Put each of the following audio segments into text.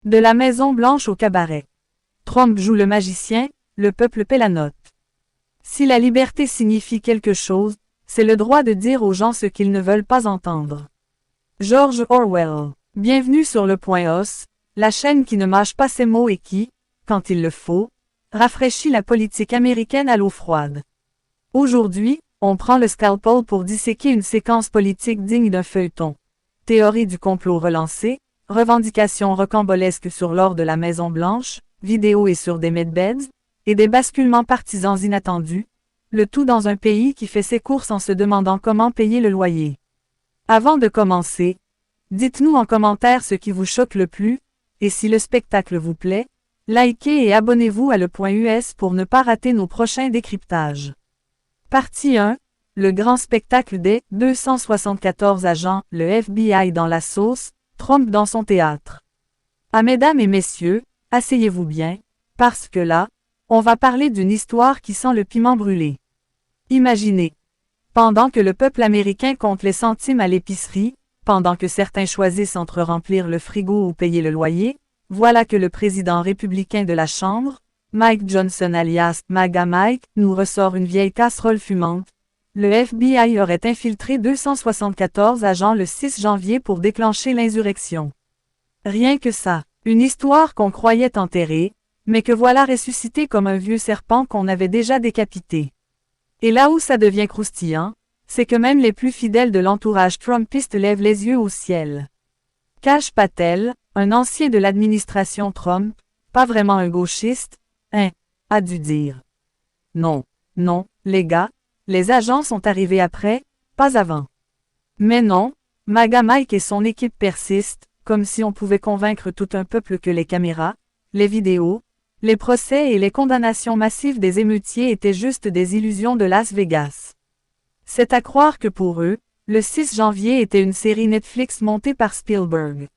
De la Maison-Blanche au cabaret. Trump joue le magicien, le peuple paie la note. Si la liberté signifie quelque chose, c'est le droit de dire aux gens ce qu'ils ne veulent pas entendre. George Orwell. Bienvenue sur le Point Os, la chaîne qui ne mâche pas ses mots et qui, quand il le faut, rafraîchit la politique américaine à l'eau froide. Aujourd'hui, on prend le scalpel pour disséquer une séquence politique digne d'un feuilleton. Théorie du complot relancée, revendications rocambolesques sur l'or de la Maison-Blanche, vidéos et sur des medbeds, et des basculements partisans inattendus, le tout dans un pays qui fait ses courses en se demandant comment payer le loyer. Avant de commencer, dites-nous en commentaire ce qui vous choque le plus, et si le spectacle vous plaît, likez et abonnez-vous à Le Point US pour ne pas rater nos prochains décryptages. Partie 1. Le grand spectacle des 274 agents, le FBI dans la sauce, Trump dans son théâtre. Ah mesdames et messieurs, asseyez-vous bien, parce que là, on va parler d'une histoire qui sent le piment brûlé. Imaginez. Pendant que le peuple américain compte les centimes à l'épicerie, pendant que certains choisissent entre remplir le frigo ou payer le loyer, voilà que le président républicain de la Chambre, Mike Johnson alias MAGA Mike, nous ressort une vieille casserole fumante. Le FBI aurait infiltré 274 agents le 6 janvier pour déclencher l'insurrection. Rien que ça, une histoire qu'on croyait enterrée, mais que voilà ressuscitée comme un vieux serpent qu'on avait déjà décapité. Et là où ça devient croustillant, c'est que même les plus fidèles de l'entourage trumpiste lèvent les yeux au ciel. Kash Patel, un ancien de l'administration Trump, pas vraiment un gauchiste, a dû dire. Non, les gars, les agents sont arrivés après, pas avant. Mais non, MAGA Mike et son équipe persistent, comme si on pouvait convaincre tout un peuple que les caméras, les vidéos, les procès et les condamnations massives des émeutiers étaient juste des illusions de Las Vegas. C'est à croire que pour eux, le 6 janvier était une série Netflix montée par Spielberg.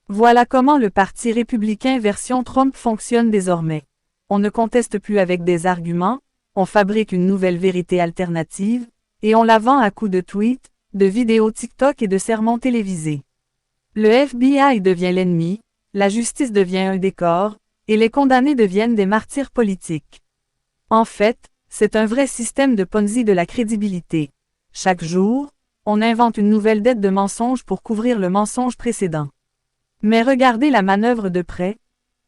Voilà comment le Parti républicain version Trump fonctionne désormais. On ne conteste plus avec des arguments, on fabrique une nouvelle vérité alternative, et on la vend à coups de tweets, de vidéos TikTok et de sermons télévisés. Le FBI devient l'ennemi, la justice devient un décor, et les condamnés deviennent des martyrs politiques. En fait, c'est un vrai système de Ponzi de la crédibilité. Chaque jour, on invente une nouvelle dette de mensonges pour couvrir le mensonge précédent. Mais regardez la manœuvre de près.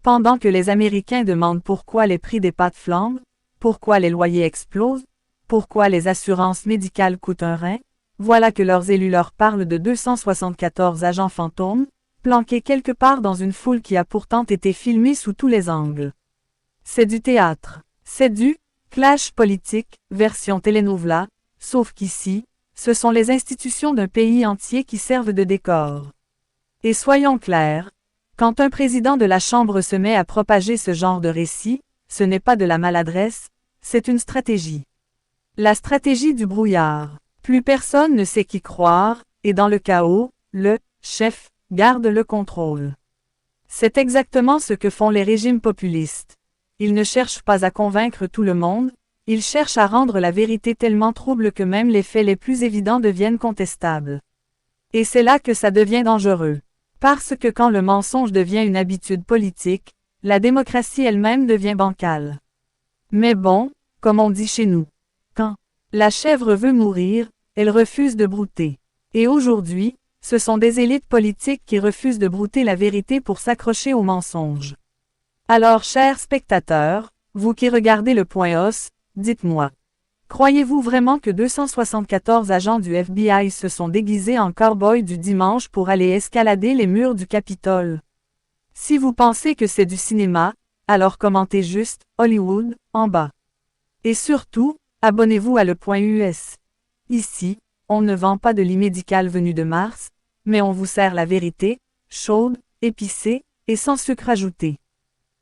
Pendant que les Américains demandent pourquoi les prix des pâtes flambent, pourquoi les loyers explosent, pourquoi les assurances médicales coûtent un rein, voilà que leurs élus leur parlent de 274 agents fantômes, planqués quelque part dans une foule qui a pourtant été filmée sous tous les angles. C'est du théâtre. C'est du clash politique, version telenovela, sauf qu'ici, ce sont les institutions d'un pays entier qui servent de décor. Et soyons clairs, quand un président de la Chambre se met à propager ce genre de récit, ce n'est pas de la maladresse, c'est une stratégie. La stratégie du brouillard. Plus personne ne sait qui croire, et dans le chaos, le chef garde le contrôle. C'est exactement ce que font les régimes populistes. Ils ne cherchent pas à convaincre tout le monde, ils cherchent à rendre la vérité tellement trouble que même les faits les plus évidents deviennent contestables. Et c'est là que ça devient dangereux. Parce que quand le mensonge devient une habitude politique, la démocratie elle-même devient bancale. Mais bon, comme on dit chez nous, quand la chèvre veut mourir, elle refuse de brouter. Et aujourd'hui, ce sont des élites politiques qui refusent de brouter la vérité pour s'accrocher au mensonge. Alors chers spectateurs, vous qui regardez le Point Os, dites-moi. Croyez-vous vraiment que 274 agents du FBI se sont déguisés en cow-boys du dimanche pour aller escalader les murs du Capitole? Si vous pensez que c'est du cinéma, alors commentez juste « Hollywood » en bas. Et surtout, abonnez-vous à Le Point US. Ici, on ne vend pas de lit médical venu de Mars, mais on vous sert la vérité, chaude, épicée, et sans sucre ajouté.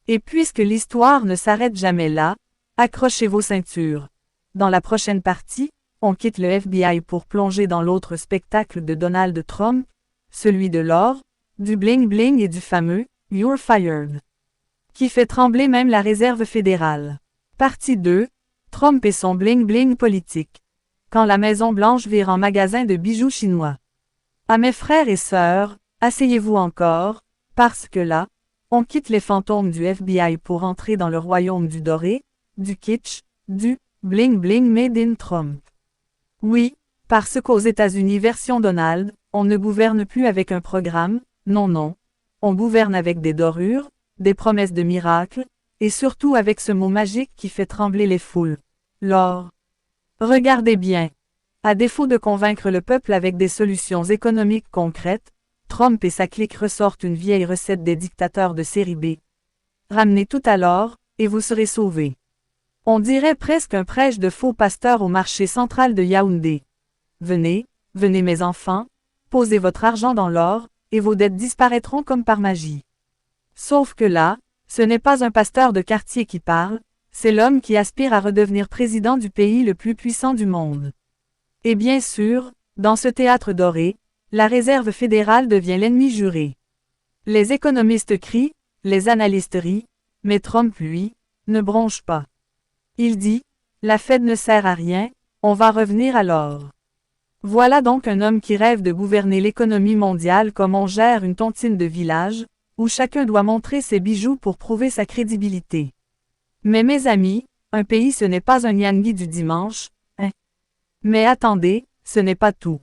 Et puisque l'histoire ne s'arrête jamais là, accrochez vos ceintures. Dans la prochaine partie, on quitte le FBI pour plonger dans l'autre spectacle de Donald Trump, celui de l'or, du bling-bling et du fameux « You're fired », qui fait trembler même la réserve fédérale. Partie 2, Trump et son bling-bling politique. Quand la Maison-Blanche vire en magasin de bijoux chinois. À mes frères et sœurs, asseyez-vous encore, parce que là, On quitte les fantômes du FBI pour entrer dans le royaume du doré, du kitsch, du bling-bling made in Trump. Oui, parce qu'aux États-Unis version Donald, on ne gouverne plus avec un programme, non. On gouverne avec des dorures, des promesses de miracles, et surtout avec ce mot magique qui fait trembler les foules. L'or. Regardez bien. À défaut de convaincre le peuple avec des solutions économiques concrètes, Trump et sa clique ressortent une vieille recette des dictateurs de série B. Ramenez tout à l'or, et vous serez sauvés. On dirait presque un prêche de faux pasteur au marché central de Yaoundé. Venez mes enfants, posez votre argent dans l'or, et vos dettes disparaîtront comme par magie. Sauf que là, ce n'est pas un pasteur de quartier qui parle, c'est l'homme qui aspire à redevenir président du pays le plus puissant du monde. Et bien sûr, dans ce théâtre doré, la réserve fédérale devient l'ennemi juré. Les économistes crient, les analystes rient, mais Trump, lui, ne bronche pas. Il dit, la Fed ne sert à rien, on va revenir à l'or. Voilà donc un homme qui rêve de gouverner l'économie mondiale comme on gère une tontine de village, où chacun doit montrer ses bijoux pour prouver sa crédibilité. Mais mes amis, un pays ce n'est pas un Yangui du dimanche, hein. Mais attendez, ce n'est pas tout.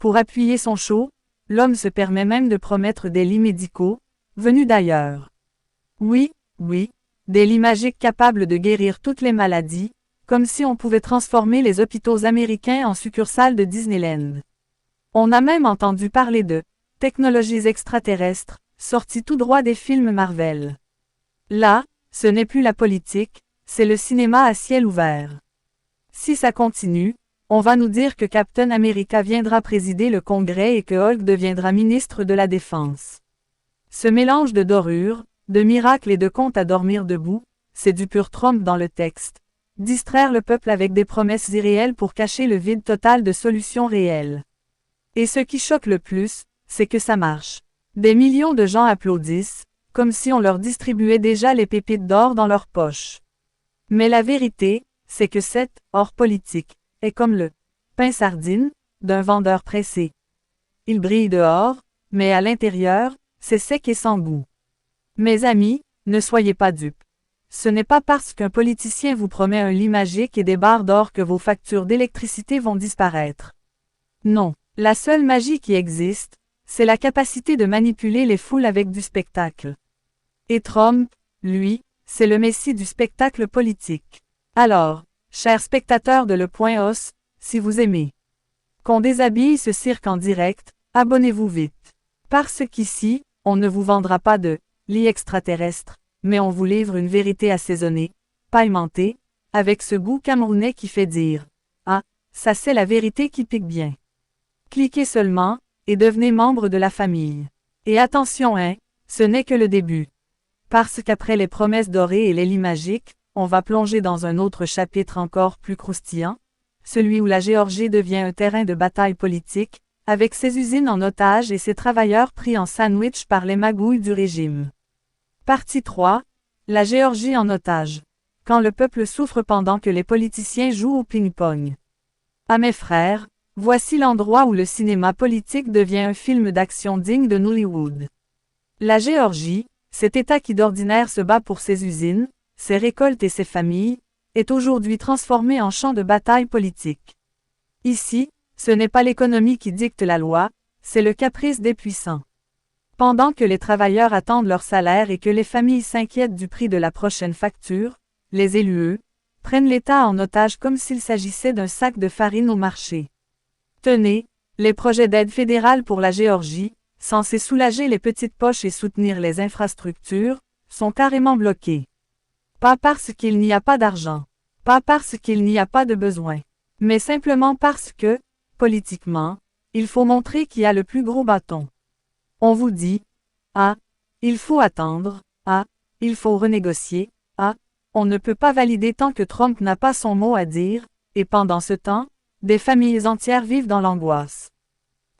Pour appuyer son show, l'homme se permet même de promettre des lits médicaux, venus d'ailleurs. Oui, des lits magiques capables de guérir toutes les maladies, comme si on pouvait transformer les hôpitaux américains en succursales de Disneyland. On a même entendu parler de technologies extraterrestres, sorties tout droit des films Marvel. Là, ce n'est plus la politique, c'est le cinéma à ciel ouvert. Si ça continue, on va nous dire que Captain America viendra présider le Congrès et que Hulk deviendra ministre de la Défense. Ce mélange de dorures, de miracles et de contes à dormir debout, c'est du pur Trump dans le texte. Distraire le peuple avec des promesses irréelles pour cacher le vide total de solutions réelles. Et ce qui choque le plus, c'est que ça marche. Des millions de gens applaudissent, comme si on leur distribuait déjà les pépites d'or dans leurs poches. Mais la vérité, c'est que cet or politique est comme le pain sardine d'un vendeur pressé. Il brille dehors, mais à l'intérieur, c'est sec et sans goût. Mes amis, ne soyez pas dupes. Ce n'est pas parce qu'un politicien vous promet un lit magique et des barres d'or que vos factures d'électricité vont disparaître. Non, la seule magie qui existe, c'est la capacité de manipuler les foules avec du spectacle. Et Trump, lui, c'est le messie du spectacle politique. Alors, chers spectateurs de Le Point Os, si vous aimez qu'on déshabille ce cirque en direct, abonnez-vous vite. Parce qu'ici, on ne vous vendra pas de lit extraterrestre, mais on vous livre une vérité assaisonnée, paillementée, avec ce goût camerounais qui fait dire « Ah, ça c'est la vérité qui pique bien ». Cliquez seulement, et devenez membre de la famille. Et attention ce n'est que le début. Parce qu'après les promesses dorées et les lits magiques, on va plonger dans un autre chapitre encore plus croustillant, celui où la Géorgie devient un terrain de bataille politique, avec ses usines en otage et ses travailleurs pris en sandwich par les magouilles du régime. Partie 3. La Géorgie en otage. Quand le peuple souffre pendant que les politiciens jouent au ping-pong. Ah mes frères, voici l'endroit où le cinéma politique devient un film d'action digne de Nollywood. La Géorgie, cet État qui d'ordinaire se bat pour ses usines, ses récoltes et ses familles, est aujourd'hui transformé en champ de bataille politique. Ici, ce n'est pas l'économie qui dicte la loi, c'est le caprice des puissants. Pendant que les travailleurs attendent leur salaire et que les familles s'inquiètent du prix de la prochaine facture, les élus, eux, prennent l'État en otage comme s'il s'agissait d'un sac de farine au marché. Tenez, les projets d'aide fédérale pour la Géorgie, censés soulager les petites poches et soutenir les infrastructures, sont carrément bloqués. Pas parce qu'il n'y a pas d'argent, pas parce qu'il n'y a pas de besoin, mais simplement parce que, politiquement, il faut montrer qui a le plus gros bâton. On vous dit, ah, il faut attendre, ah, il faut renégocier, ah, on ne peut pas valider tant que Trump n'a pas son mot à dire, et pendant ce temps, des familles entières vivent dans l'angoisse.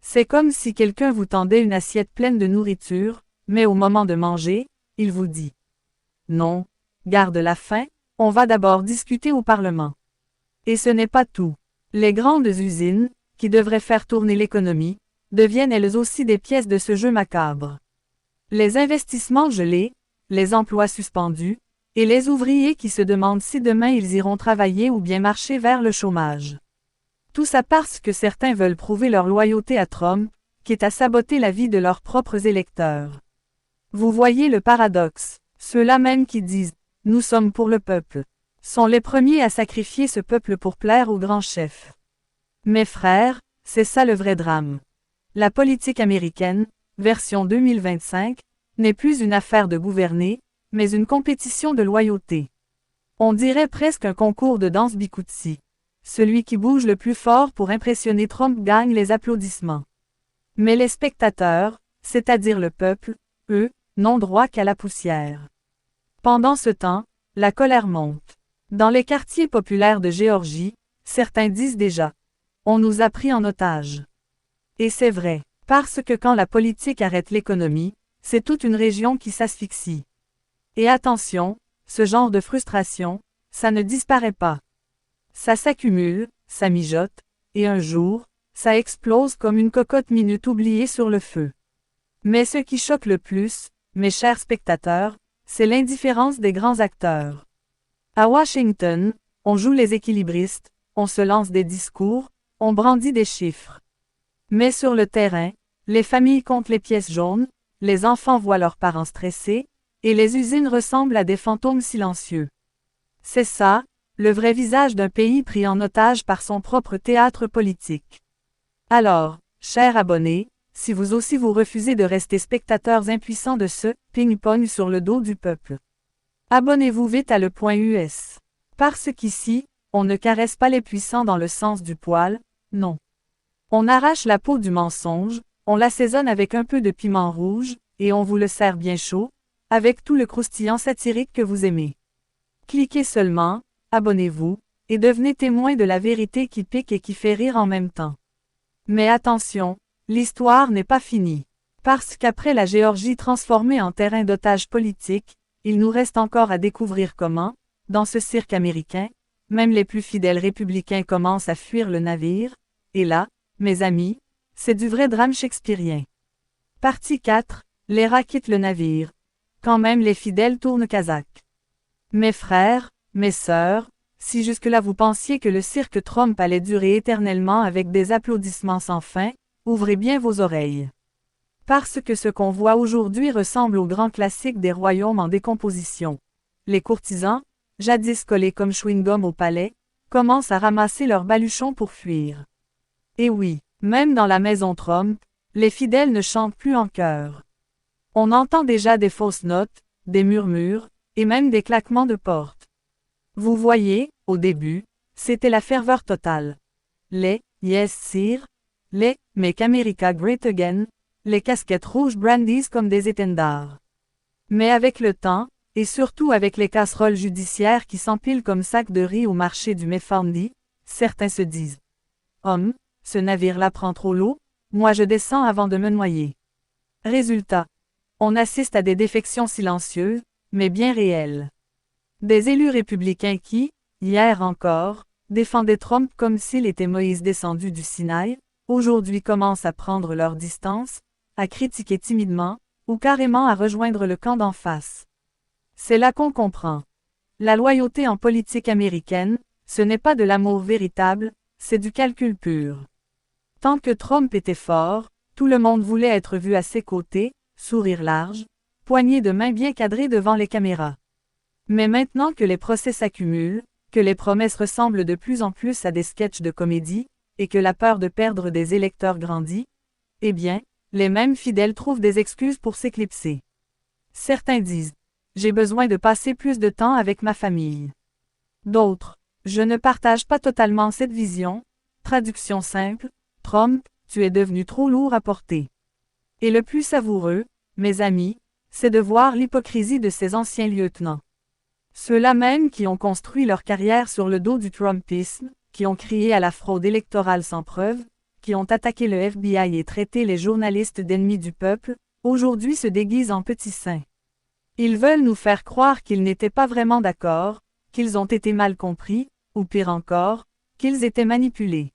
C'est comme si quelqu'un vous tendait une assiette pleine de nourriture, mais au moment de manger, il vous dit « Non, garde la faim, on va d'abord discuter au Parlement. » Et ce n'est pas tout. Les grandes usines, qui devraient faire tourner l'économie, deviennent elles aussi des pièces de ce jeu macabre. Les investissements gelés, les emplois suspendus, et les ouvriers qui se demandent si demain ils iront travailler ou bien marcher vers le chômage. Tout ça parce que certains veulent prouver leur loyauté à Trump, quitte à saboter la vie de leurs propres électeurs. Vous voyez le paradoxe. Ceux-là même qui disent « Nous sommes pour le peuple » sont les premiers à sacrifier ce peuple pour plaire au grand chef. Mes frères, c'est ça le vrai drame. La politique américaine, version 2025, n'est plus une affaire de gouverner, mais une compétition de loyauté. On dirait presque un concours de danse Bikutsi. Celui qui bouge le plus fort pour impressionner Trump gagne les applaudissements. Mais les spectateurs, c'est-à-dire le peuple, eux, n'ont droit qu'à la poussière. Pendant ce temps, la colère monte. Dans les quartiers populaires de Géorgie, certains disent déjà « On nous a pris en otage ». Et c'est vrai, parce que quand la politique arrête l'économie, c'est toute une région qui s'asphyxie. Et attention, ce genre de frustration, ça ne disparaît pas. Ça s'accumule, ça mijote, et un jour, ça explose comme une cocotte minute oubliée sur le feu. Mais ce qui choque le plus, mes chers spectateurs, c'est l'indifférence des grands acteurs. À Washington, on joue les équilibristes, on se lance des discours, on brandit des chiffres. Mais sur le terrain, les familles comptent les pièces jaunes, les enfants voient leurs parents stressés, et les usines ressemblent à des fantômes silencieux. C'est ça, le vrai visage d'un pays pris en otage par son propre théâtre politique. Alors, chers abonnés, si vous aussi vous refusez de rester spectateurs impuissants de ce ping-pong sur le dos du peuple, abonnez-vous vite à le.us. Parce qu'ici, on ne caresse pas les puissants dans le sens du poil, non. On arrache la peau du mensonge, on l'assaisonne avec un peu de piment rouge, et on vous le sert bien chaud, avec tout le croustillant satirique que vous aimez. Cliquez seulement, abonnez-vous, et devenez témoin de la vérité qui pique et qui fait rire en même temps. Mais attention, l'histoire n'est pas finie. Parce qu'après la Géorgie transformée en terrain d'otage politique, il nous reste encore à découvrir comment, dans ce cirque américain, même les plus fidèles républicains commencent à fuir le navire, et là, mes amis, c'est du vrai drame shakespearien. Partie 4, les rats quittent le navire. Quand même les fidèles tournent Kazakh. Mes frères, mes sœurs, si jusque-là vous pensiez que le cirque Trump allait durer éternellement avec des applaudissements sans fin, ouvrez bien vos oreilles. Parce que ce qu'on voit aujourd'hui ressemble au grand classique des royaumes en décomposition. Les courtisans, jadis collés comme chewing-gum au palais, commencent à ramasser leurs baluchons pour fuir. Et oui, même dans la maison Trump, les fidèles ne chantent plus en chœur. On entend déjà des fausses notes, des murmures, et même des claquements de porte. Vous voyez, au début, c'était la ferveur totale. Les « Yes sir », les « Make America Great Again », les casquettes rouges brandisent comme des étendards. Mais avec le temps, et surtout avec les casseroles judiciaires qui s'empilent comme sacs de riz au marché du Mefandi, certains se disent « Homme, ce navire-là prend trop l'eau, moi je descends avant de me noyer. » Résultat. On assiste à des défections silencieuses, mais bien réelles. Des élus républicains qui, hier encore, défendaient Trump comme s'il était Moïse descendu du Sinaï, aujourd'hui commencent à prendre leur distance, à critiquer timidement, ou carrément à rejoindre le camp d'en face. C'est là qu'on comprend. La loyauté en politique américaine, ce n'est pas de l'amour véritable, c'est du calcul pur. Tant que Trump était fort, tout le monde voulait être vu à ses côtés, sourire large, poignée de main bien cadrée devant les caméras. Mais maintenant que les procès s'accumulent, que les promesses ressemblent de plus en plus à des sketchs de comédie, et que la peur de perdre des électeurs grandit, eh bien, les mêmes fidèles trouvent des excuses pour s'éclipser. Certains disent « J'ai besoin de passer plus de temps avec ma famille ». D'autres « Je ne partage pas totalement cette vision ». Traduction simple, Trump, tu es devenu trop lourd à porter. Et le plus savoureux, mes amis, c'est de voir l'hypocrisie de ces anciens lieutenants. Ceux-là même qui ont construit leur carrière sur le dos du Trumpisme, qui ont crié à la fraude électorale sans preuve, qui ont attaqué le FBI et traité les journalistes d'ennemis du peuple, aujourd'hui se déguisent en petits saints. Ils veulent nous faire croire qu'ils n'étaient pas vraiment d'accord, qu'ils ont été mal compris, ou pire encore, qu'ils étaient manipulés.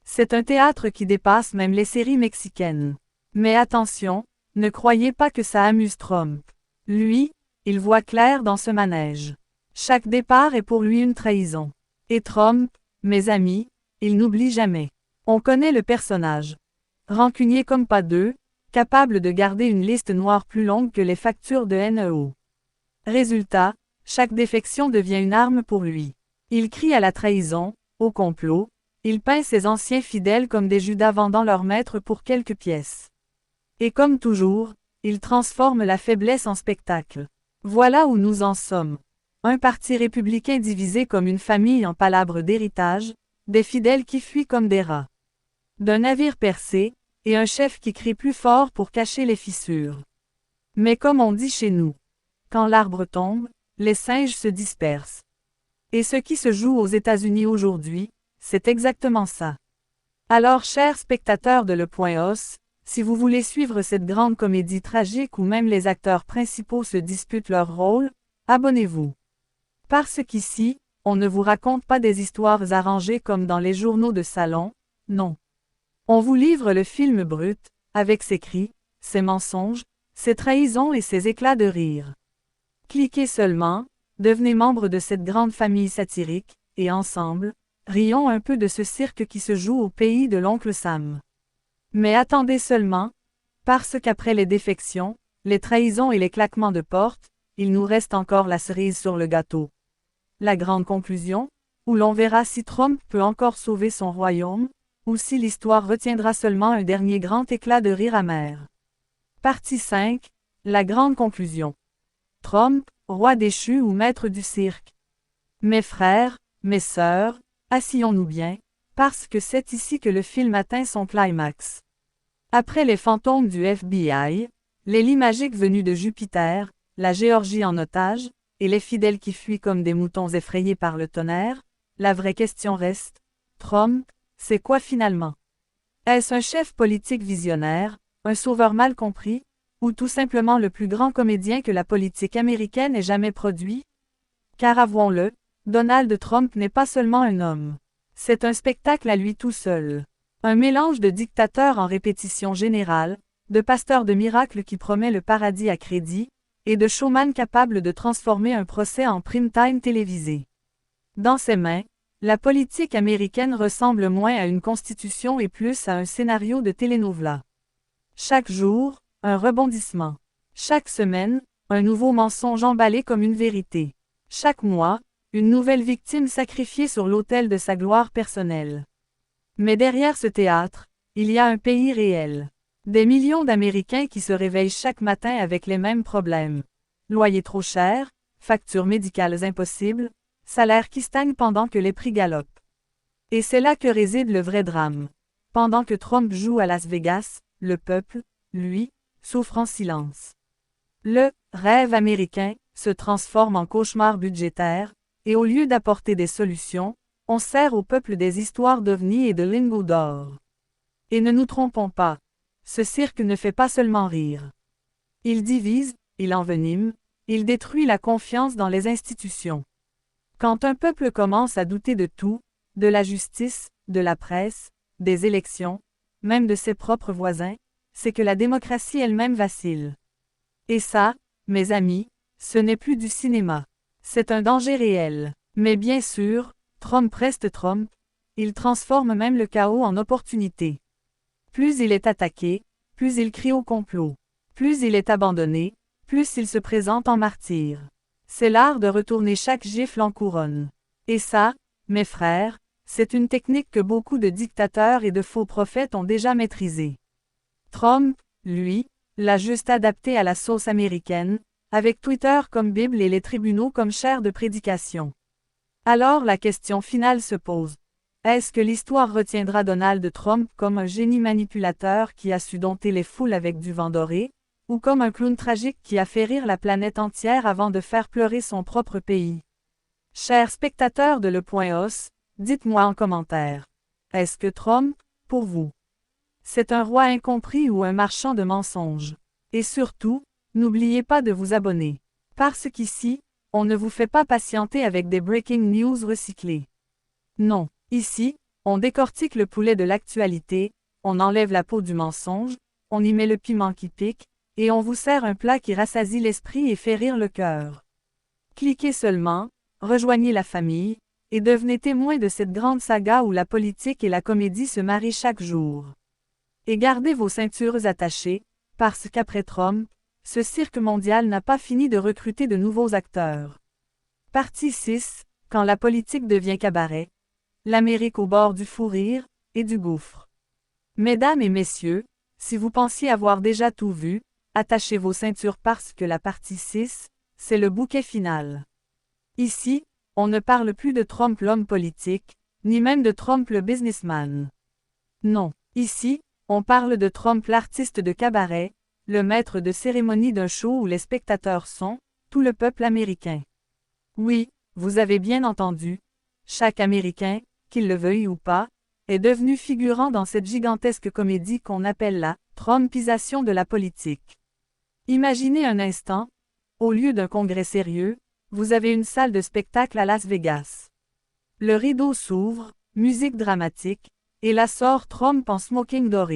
C'est un théâtre qui dépasse même les séries mexicaines. Mais attention, ne croyez pas que ça amuse Trump. Lui, il voit clair dans ce manège. Chaque départ est pour lui une trahison. Et Trump, mes amis, il n'oublie jamais. On connaît le personnage. Rancunier comme pas deux, capable de garder une liste noire plus longue que les factures de NEO. Résultat, chaque défection devient une arme pour lui. Il crie à la trahison, au complot, il peint ses anciens fidèles comme des Judas vendant leur maître pour quelques pièces. Et comme toujours, il transforme la faiblesse en spectacle. Voilà où nous en sommes. Un parti républicain divisé comme une famille en palabres d'héritage, des fidèles qui fuient comme des rats. D'un navire percé, et un chef qui crie plus fort pour cacher les fissures. Mais comme on dit chez nous, quand l'arbre tombe, les singes se dispersent. Et ce qui se joue aux États-Unis aujourd'hui, c'est exactement ça. Alors chers spectateurs de Le Point Os, si vous voulez suivre cette grande comédie tragique où même les acteurs principaux se disputent leur rôle, abonnez-vous. Parce qu'ici, on ne vous raconte pas des histoires arrangées comme dans les journaux de salon, non. On vous livre le film brut, avec ses cris, ses mensonges, ses trahisons et ses éclats de rire. Cliquez seulement, devenez membre de cette grande famille satirique, et ensemble, rions un peu de ce cirque qui se joue au pays de l'oncle Sam. Mais attendez seulement, parce qu'après les défections, les trahisons et les claquements de porte, il nous reste encore la cerise sur le gâteau. La grande conclusion, où l'on verra si Trump peut encore sauver son royaume, ou si l'histoire retiendra seulement un dernier grand éclat de rire amer. Partie 5, la grande conclusion. Trump, roi déchu ou maître du cirque. Mes frères, mes sœurs, asseyons-nous bien, parce que c'est ici que le film atteint son climax. Après les fantômes du FBI, les lits magiques venus de Jupiter, la Géorgie en otage, et les fidèles qui fuient comme des moutons effrayés par le tonnerre, la vraie question reste, Trump, c'est quoi finalement? Est-ce un chef politique visionnaire, un sauveur mal compris, ou tout simplement le plus grand comédien que la politique américaine ait jamais produit? Car avouons-le, Donald Trump n'est pas seulement un homme. C'est un spectacle à lui tout seul. Un mélange de dictateur en répétition générale, de pasteur de miracles qui promet le paradis à crédit, et de showman capable de transformer un procès en prime-time télévisé. Dans ses mains, la politique américaine ressemble moins à une constitution et plus à un scénario de telenovela. Chaque jour, un rebondissement. Chaque semaine, un nouveau mensonge emballé comme une vérité. Chaque mois, une nouvelle victime sacrifiée sur l'autel de sa gloire personnelle. Mais derrière ce théâtre, il y a un pays réel. Des millions d'Américains qui se réveillent chaque matin avec les mêmes problèmes. Loyer trop cher, factures médicales impossibles, salaire qui stagne pendant que les prix galopent. Et c'est là que réside le vrai drame. Pendant que Trump joue à Las Vegas, le peuple, lui, souffre en silence. Le rêve américain se transforme en cauchemar budgétaire, et au lieu d'apporter des solutions, on sert au peuple des histoires d'ovnis et de lingots d'or. Et ne nous trompons pas, ce cirque ne fait pas seulement rire. Il divise, il envenime, il détruit la confiance dans les institutions. Quand un peuple commence à douter de tout, de la justice, de la presse, des élections, même de ses propres voisins, c'est que la démocratie elle-même vacille. Et ça, mes amis, ce n'est plus du cinéma. C'est un danger réel. Mais bien sûr, Trump reste Trump, il transforme même le chaos en opportunité. Plus il est attaqué, plus il crie au complot. Plus il est abandonné, plus il se présente en martyr. C'est l'art de retourner chaque gifle en couronne. Et ça, mes frères, c'est une technique que beaucoup de dictateurs et de faux prophètes ont déjà maîtrisée. Trump, lui, l'a juste adapté à la sauce américaine, avec Twitter comme Bible et les tribunaux comme chaire de prédication. Alors la question finale se pose. Est-ce que l'histoire retiendra Donald Trump comme un génie manipulateur qui a su dompter les foules avec du vent doré, ou comme un clown tragique qui a fait rire la planète entière avant de faire pleurer son propre pays? Chers spectateurs de Le Point Os, dites-moi en commentaire. Est-ce que Trump, pour vous, c'est un roi incompris ou un marchand de mensonges? Et surtout, n'oubliez pas de vous abonner. Parce qu'ici, on ne vous fait pas patienter avec des breaking news recyclées. Non, ici, on décortique le poulet de l'actualité, on enlève la peau du mensonge, on y met le piment qui pique, et on vous sert un plat qui rassasie l'esprit et fait rire le cœur. Cliquez seulement, rejoignez la famille, et devenez témoin de cette grande saga où la politique et la comédie se marient chaque jour. Et gardez vos ceintures attachées, parce qu'après Trump, ce cirque mondial n'a pas fini de recruter de nouveaux acteurs. Partie 6, quand la politique devient cabaret. L'Amérique au bord du fou rire et du gouffre. Mesdames et messieurs, si vous pensiez avoir déjà tout vu, attachez vos ceintures parce que la partie 6, c'est le bouquet final. Ici, on ne parle plus de Trump l'homme politique, ni même de Trump le businessman. Non, ici, on parle de Trump l'artiste de cabaret, le maître de cérémonie d'un show où les spectateurs sont, tout le peuple américain. Oui, vous avez bien entendu, chaque Américain, qu'il le veuille ou pas, est devenu figurant dans cette gigantesque comédie qu'on appelle la Trumpisation de la politique. Imaginez un instant, au lieu d'un congrès sérieux, vous avez une salle de spectacle à Las Vegas. Le rideau s'ouvre, musique dramatique, et là sort Trump en smoking doré.